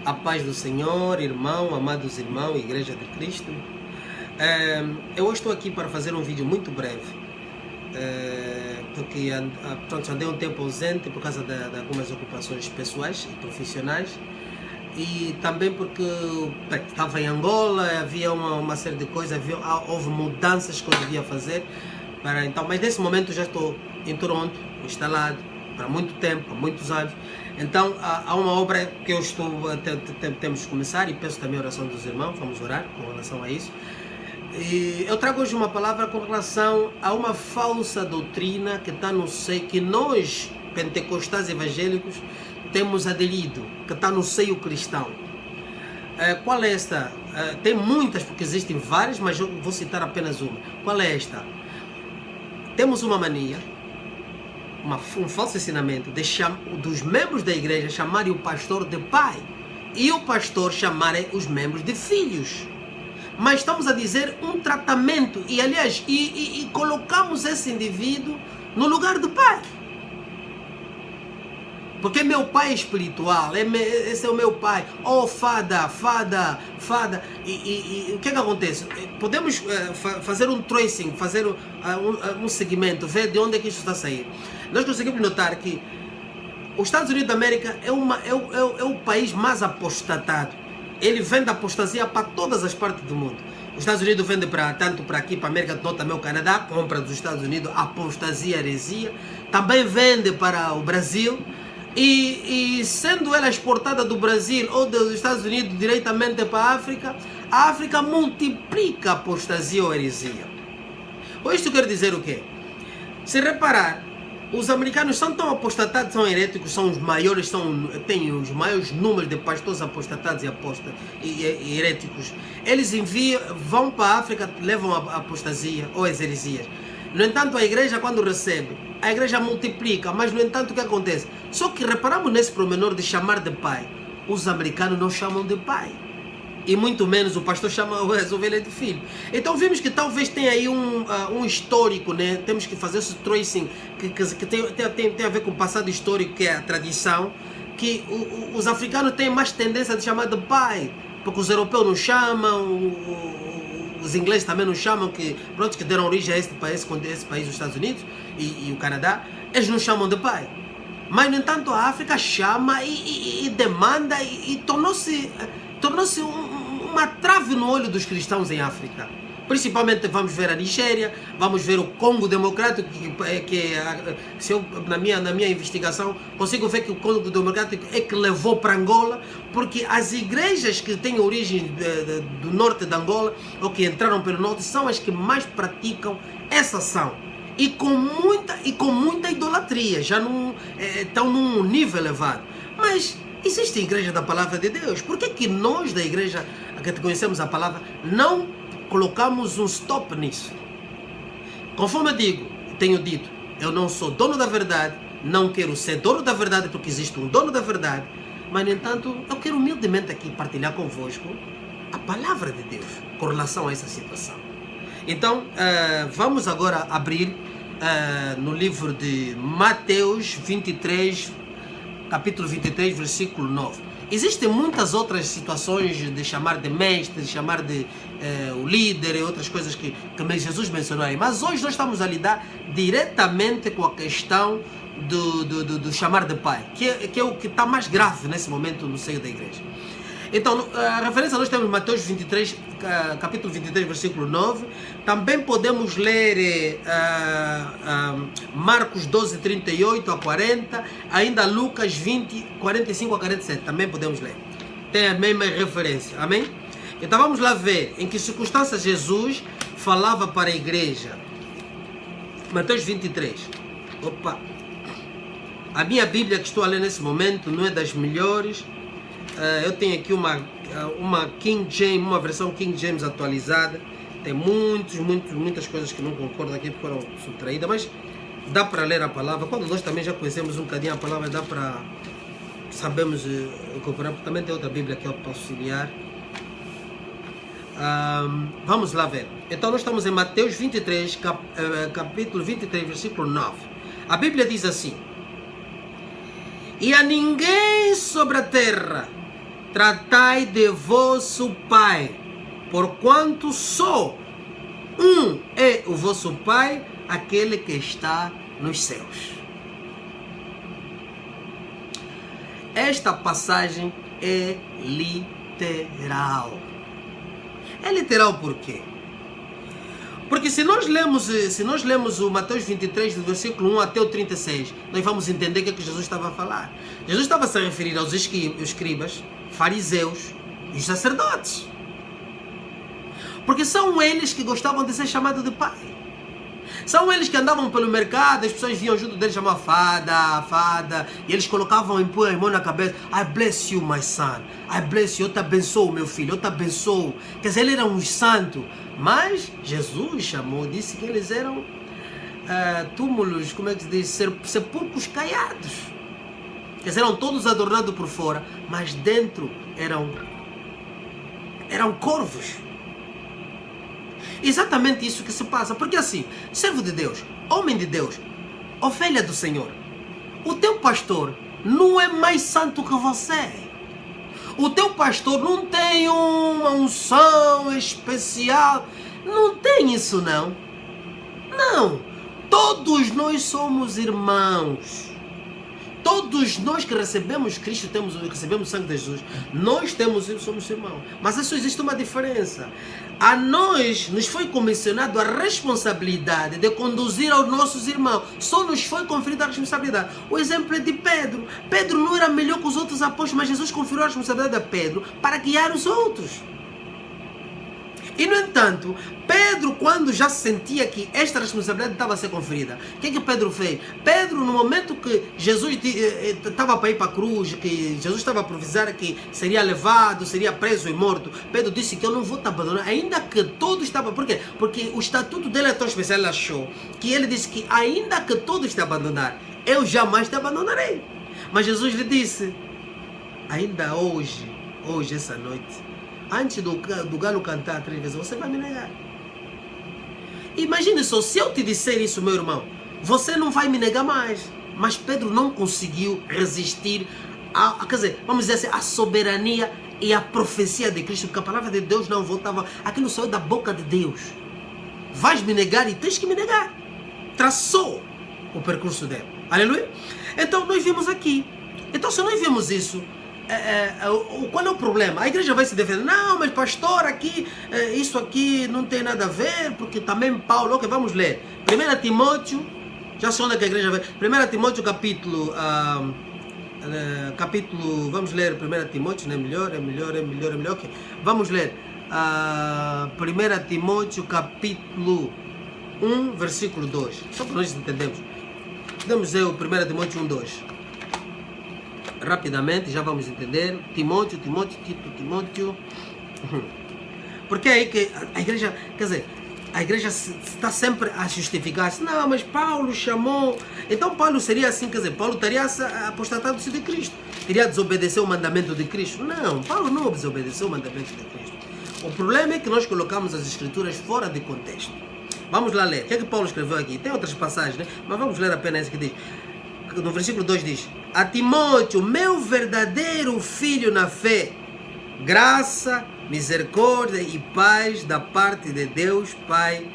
A paz do Senhor, irmão, amados irmãos, Igreja de Cristo. Eu hoje estou aqui para fazer um vídeo muito breve, porque andei um tempo ausente por causa de algumas ocupações pessoais e profissionais, e também porque estava em Angola, havia uma série de coisas, houve mudanças que eu devia fazer, então, mas nesse momento já estou em Toronto, instalado para muito tempo, há muitos anos. Então há uma obra que eu temos que começar, e peço também a oração dos irmãos, vamos orar com relação a isso. E eu trago hoje uma palavra com relação a uma falsa doutrina que está no seio, que nós, pentecostais evangélicos, temos aderido, que está no seio cristão. Qual é esta? Tem muitas, porque existem várias, mas eu vou citar apenas uma. Qual é esta? Temos uma mania, um falso ensinamento dos membros da igreja chamarem o pastor de pai e o pastor chamarem os membros de filhos. Mas estamos a dizer um tratamento e, aliás, e colocamos esse indivíduo no lugar do pai. Porque meu pai espiritual, esse é o meu pai. Oh, fada. E o que é que acontece? Podemos fazer um tracing, fazer um segmento, ver de onde é que isso está a sair. Nós conseguimos notar que os Estados Unidos da América é o país mais apostatado. Ele vende apostasia para todas as partes do mundo. Os Estados Unidos vende tanto para aqui, para a América do Norte, também o Canadá, compra dos Estados Unidos apostasia, heresia. Também vende para o Brasil. E sendo ela exportada do Brasil ou dos Estados Unidos diretamente para a África multiplica a apostasia ou heresia. Com isto quer dizer o quê? Se reparar, os americanos são tão apostatados, são heréticos, são os maiores, têm os maiores números de pastores apostatados e heréticos. Eles vão para a África, levam a apostasia ou as heresias. No entanto, a igreja, quando recebe, a igreja multiplica, mas no entanto o que acontece? Só que reparamos nesse pormenor de chamar de pai. Os americanos não chamam de pai. E muito menos o pastor chama as ovelhas de filho. Então vimos que talvez tenha aí um histórico, né? Temos que fazer esse tracing que tem a ver com o passado histórico, que é a tradição, que os africanos têm mais tendência de chamar de pai, porque os europeus não chamam, os ingleses também não chamam, que deram origem a esse país, os Estados Unidos e o Canadá, eles não chamam de pai. Mas, no entanto, a África chama e demanda e tornou-se uma trave no olho dos cristãos em África. Principalmente vamos ver a Nigéria, vamos ver o Congo Democrático, se eu, na minha investigação, consigo ver que o Congo Democrático é que levou para Angola, porque as igrejas que têm origem do norte de Angola, ou que entraram pelo norte, são as que mais praticam essa ação. E com muita idolatria, já estão num nível elevado. Mas existe a igreja da palavra de Deus. Por que nós da igreja que conhecemos a palavra não colocamos um stop nisso? Conforme eu tenho dito, eu não sou dono da verdade, não quero ser dono da verdade porque existe um dono da verdade, mas, no entanto, eu quero humildemente aqui partilhar convosco a palavra de Deus com relação a essa situação. Então, vamos agora abrir no livro de Mateus 23, capítulo 23, versículo 9. Existem muitas outras situações de chamar de mestre, de chamar de o líder e outras coisas que Jesus mencionou aí. Mas hoje nós estamos a lidar diretamente com a questão do chamar de pai, que é o que está mais grave nesse momento no seio da igreja. Então, a referência nós temos Mateus 23, capítulo 23, versículo 9. Também podemos ler Marcos 12, 38 a 40. Ainda Lucas 20, 45 a 47. Também podemos ler. Tem a mesma referência. Amém? Então vamos lá ver em que circunstâncias Jesus falava para a igreja. Mateus 23. Opa! A minha Bíblia que estou a ler nesse momento não é das melhores. Eu tenho aqui uma King James, uma versão King James atualizada. Tem muitas coisas que não concordo aqui, porque foram subtraídas, mas dá para ler a palavra. Quando nós também já conhecemos um bocadinho a palavra, dá para sabemos incorporar. Também tem outra Bíblia que eu posso auxiliar. Vamos lá ver. Então nós estamos em Mateus 23, capítulo 23, versículo 9. A Bíblia diz assim: e a ninguém sobre a terra tratai de vosso Pai, porquanto só um é o vosso Pai, aquele que está nos céus. Esta passagem é literal. É literal por quê? Porque se nós lemos o Mateus 23, do versículo 1 até o 36, nós vamos entender o que Jesus estava a falar. Jesus estava a se referir aos escribas, fariseus e os sacerdotes. Porque são eles que gostavam de ser chamados de pai. São eles que andavam pelo mercado, as pessoas vinham junto deles, chamavam fada, e eles colocavam em mão na cabeça, I bless you, my son, I bless you, eu te abençoo, meu filho, eu te abençoo. Quer dizer, eles eram uns santos, mas Jesus chamou, disse que eles eram túmulos, como é que se diz, sepulcros caiados. Quer dizer, eram todos adornados por fora, mas dentro eram corvos. Exatamente isso que se passa, porque assim, servo de Deus, homem de Deus, ovelha do Senhor, o teu pastor não é mais santo que você. O teu pastor não tem uma unção especial, não tem isso não. Não, todos nós somos irmãos. Todos nós que recebemos Cristo, recebemos o sangue de Jesus, somos irmãos. Mas isso existe uma diferença. A nós nos foi comissionado a responsabilidade de conduzir aos nossos irmãos. Só nos foi conferida a responsabilidade. O exemplo é de Pedro. Pedro não era melhor que os outros apóstolos, mas Jesus conferiu a responsabilidade a Pedro para guiar os outros. E no entanto, Pedro, quando já sentia que esta responsabilidade estava a ser conferida, o que Pedro fez? Pedro, no momento que Jesus estava para ir para a cruz, que Jesus estava a provisar que seria levado, seria preso e morto, Pedro disse que eu não vou te abandonar, ainda que todos estavam... Por quê? Porque o estatuto dele é tão especial, ele achou, que ele disse que ainda que todos te abandonar, eu jamais te abandonarei. Mas Jesus lhe disse, ainda hoje, essa noite, antes do galo cantar 3 vezes, você vai me negar. Imagine só, se eu te disser isso, meu irmão, você não vai me negar mais. Mas Pedro não conseguiu resistir quer dizer, vamos dizer assim, a soberania e a profecia de Cristo, porque a palavra de Deus não voltava, aquilo saiu da boca de Deus. Vais me negar e tens que me negar. Traçou o percurso dele. Aleluia? Então nós vimos aqui. Então se nós vimos isso, qual é o problema? A igreja vai se defender. Não, mas pastor, aqui, isso aqui não tem nada a ver, porque também Paulo, ok, vamos ler. 1 Timóteo, já sei onde é que a igreja vai. 1 Timóteo capítulo, vamos ler 1 Timóteo, não é melhor, ok. Vamos ler 1 Timóteo capítulo 1, versículo 2, só para nós entendermos. Podemos ler o 1 Timóteo 1, 2. Rapidamente, já vamos entender. Timóteo. Porque é aí que a igreja, quer dizer, a igreja está sempre a justificar-se. Não, mas Paulo chamou. Então Paulo seria assim, quer dizer, Paulo teria apostatado-se de Cristo. Teria desobedecido o mandamento de Cristo. Não, Paulo não desobedeceu o mandamento de Cristo. O problema é que nós colocamos as escrituras fora de contexto. Vamos lá ler. O que é que Paulo escreveu aqui? Tem outras passagens, né? Mas vamos ler apenas esse que diz. No versículo 2 diz: a Timóteo, meu verdadeiro filho na fé, graça, misericórdia e paz da parte de Deus, Pai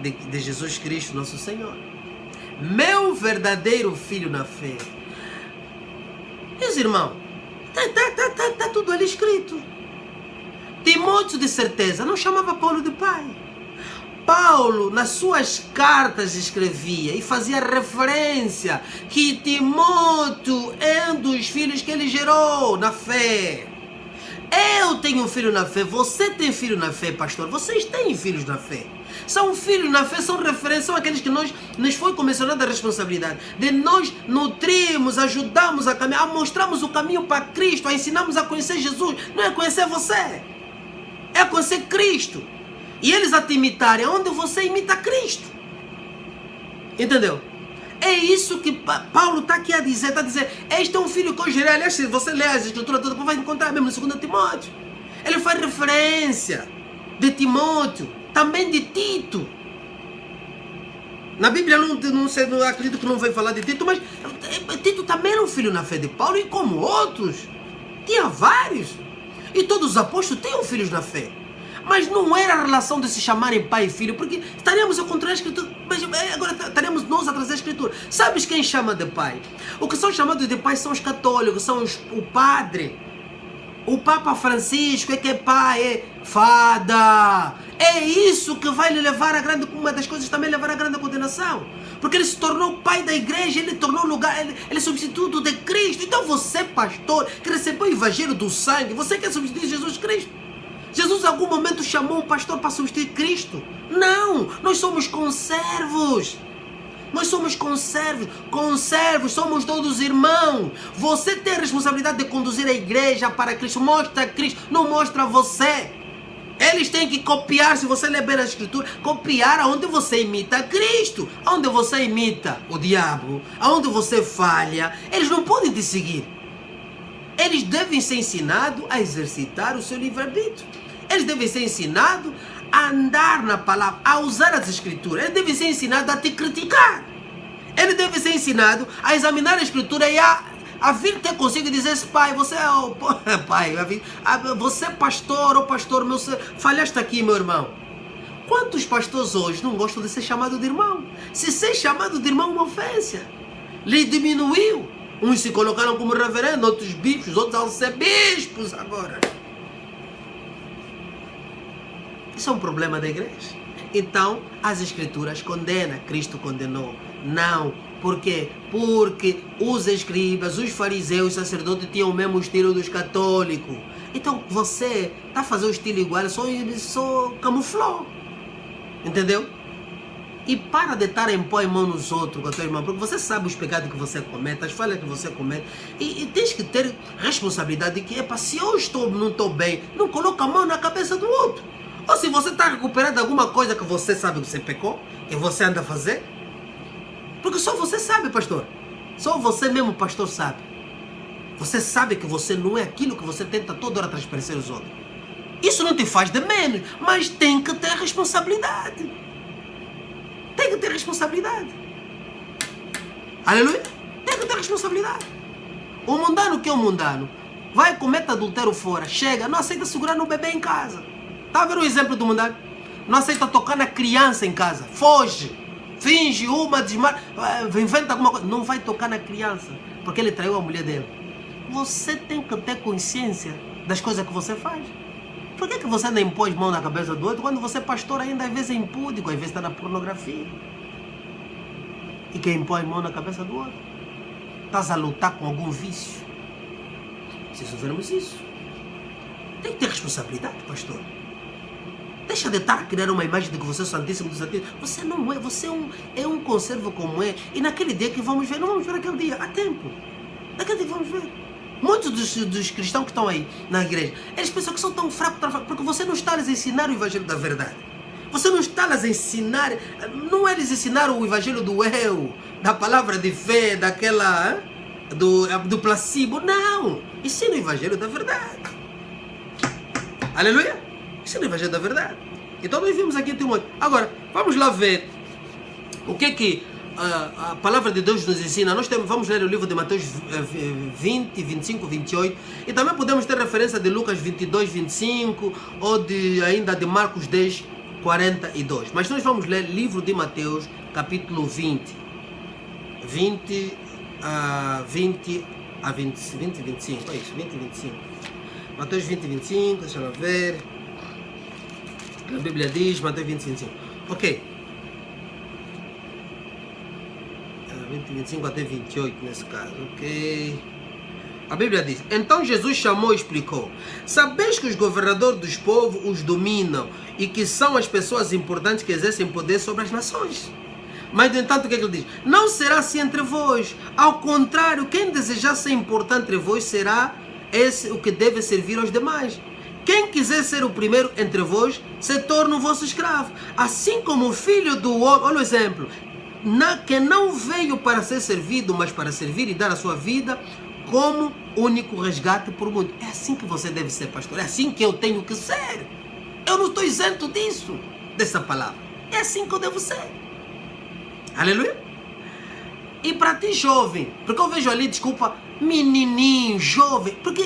de Jesus Cristo, nosso Senhor. Meu verdadeiro filho na fé. Meus irmãos, está tudo ali escrito. Timóteo, de certeza, não chamava Paulo de pai. Paulo, nas suas cartas, escrevia e fazia referência que Timóteo é um dos filhos que ele gerou na fé. Eu tenho um filho na fé, você tem filho na fé, pastor, vocês têm filhos na fé. São filhos na fé, são referências, são aqueles que nos foi comissionada a responsabilidade de nós nutrirmos, ajudamos a caminhar, mostramos o caminho para Cristo, a ensinamos a conhecer Jesus. Não é conhecer você, é conhecer Cristo. E eles a te imitarem onde você imita Cristo. Entendeu? É isso que Paulo está aqui a dizer. Está a dizer, este é um filho que eu gerei. Aliás, se você ler as escrituras todas, vai encontrar mesmo no 2 Timóteo. Ele faz referência de Timóteo, também de Tito. Na Bíblia não sei, não acredito que não vai falar de Tito, mas Tito também era um filho na fé de Paulo, e como outros. Tinha vários. E todos os apóstolos tinham filhos na fé. Mas não era a relação de se chamarem pai e filho, porque estaríamos a contrariar a Escritura. Mas agora estaríamos nós a trazer a Escritura. Sabes quem chama de pai? O que são chamados de pai são os católicos, são o padre. O Papa Francisco é que é pai, é fada. É isso que vai lhe levar a grande, uma das coisas também levar a grande condenação. Porque ele se tornou pai da igreja, ele tornou lugar, ele é substituto de Cristo. Então você, pastor, que recebeu o evangelho do sangue, você quer substituir Jesus Cristo? Jesus em algum momento chamou um pastor para substituir Cristo? Não, nós somos conservos. Nós somos conservos, somos todos irmãos. Você tem a responsabilidade de conduzir a igreja para Cristo. Mostra Cristo, não mostra você. Eles têm que copiar, se você ler bem a Escritura, copiar aonde você imita Cristo, aonde você imita o diabo, aonde você falha. Eles não podem te seguir. Eles devem ser ensinados a exercitar o seu livre-arbítrio. Eles devem ser ensinados a andar na palavra, a usar as Escrituras. Eles devem ser ensinados a te criticar. Eles devem ser ensinados a examinar a Escritura e a vir ter consigo e dizer: pai, você é o pai, você é pastor, ou pastor meu, falhaste aqui, meu irmão. Quantos pastores hoje não gostam de ser chamado de irmão? Se ser chamado de irmão é uma ofensa, lhe diminuiu. Uns se colocaram como reverendo, outros bispos, outros arcebispos agora. Isso é um problema da igreja. Então, as Escrituras condenam, Cristo condenou. Não. Por quê? Porque os escribas, os fariseus, os sacerdotes tinham o mesmo estilo dos católicos. Então, você está fazendo o estilo igual, só camuflou. Entendeu? E para de estar em pó e mão nos outros com a tua irmã, porque você sabe os pecados que você comete, as falhas que você comete, e tens que ter responsabilidade de que, se eu não estou bem, não coloca a mão na cabeça do outro. Ou se você está recuperando alguma coisa que você sabe que você pecou, que você anda a fazer, porque só você sabe, pastor. Só você mesmo, pastor, sabe. Você sabe que você não é aquilo que você tenta toda hora transparecer aos outros. Isso não te faz de menos, mas tem que ter responsabilidade. Tem que ter responsabilidade. Aleluia? Tem que ter responsabilidade. O mundano que é o mundano vai, comete adultério fora, chega, não aceita segurar no bebê em casa. Está a ver o exemplo do mundano? Não aceita tocar na criança em casa. Foge. Finge uma, inventa alguma coisa. Não vai tocar na criança, porque ele traiu a mulher dele. Você tem que ter consciência das coisas que você faz. Por que você não impõe mão na cabeça do outro quando você é pastor ainda às vezes é impúdico, às vezes está na pornografia? E quem impõe mão na cabeça do outro? Estás a lutar com algum vício? Preciso vermos isso. Tem que ter responsabilidade, pastor. Deixa de estar a criar uma imagem de que você é o Santíssimo dos Santíssimos. Você não é, você é um conservo como é. E naquele dia que vamos ver, não vamos ver aquele dia, há tempo. Naquele dia vamos ver. Muitos dos cristãos que estão aí na igreja, eles pensam que são tão fracos, porque você não está a lhes ensinar o evangelho da verdade. Você não está a lhes ensinar, não é lhes ensinar o evangelho do eu, da palavra de fé, daquela, do placebo. Não, ensina o evangelho da verdade. Aleluia. Ensina o evangelho da verdade. Então nós vimos aqui em Timóteo. Agora, vamos lá ver o que a palavra de Deus nos ensina. Vamos ler o livro de Mateus 20, 25, 28. E também podemos ter referência de Lucas 22, 25. Ou ainda de Marcos 10, 42. Mas nós vamos ler livro de Mateus, capítulo 20. 20 a 25. É isso, 20 e 25. Mateus 20 e 25, deixa eu ver. A Bíblia diz, Mateus 20 e 25. Ok. 20 e 25 até 28 nesse caso. Ok. A Bíblia diz: então Jesus chamou e explicou: sabeis que os governadores dos povos os dominam e que são as pessoas importantes que exercem poder sobre as nações. Mas, no entanto, o que é que ele diz? Não será assim entre vós. Ao contrário, quem desejar ser importante entre vós será esse o que deve servir aos demais. Quem quiser ser o primeiro entre vós, se torna o vosso escravo. Assim como o filho do homem, olha o exemplo, que não veio para ser servido, mas para servir e dar a sua vida como único resgate por muito. É assim que você deve ser, pastor. É assim que eu tenho que ser. Eu não estou isento disso, dessa palavra. É assim que eu devo ser. Aleluia. E para ti, jovem, porque eu vejo ali, desculpa, menininho, jovem, porque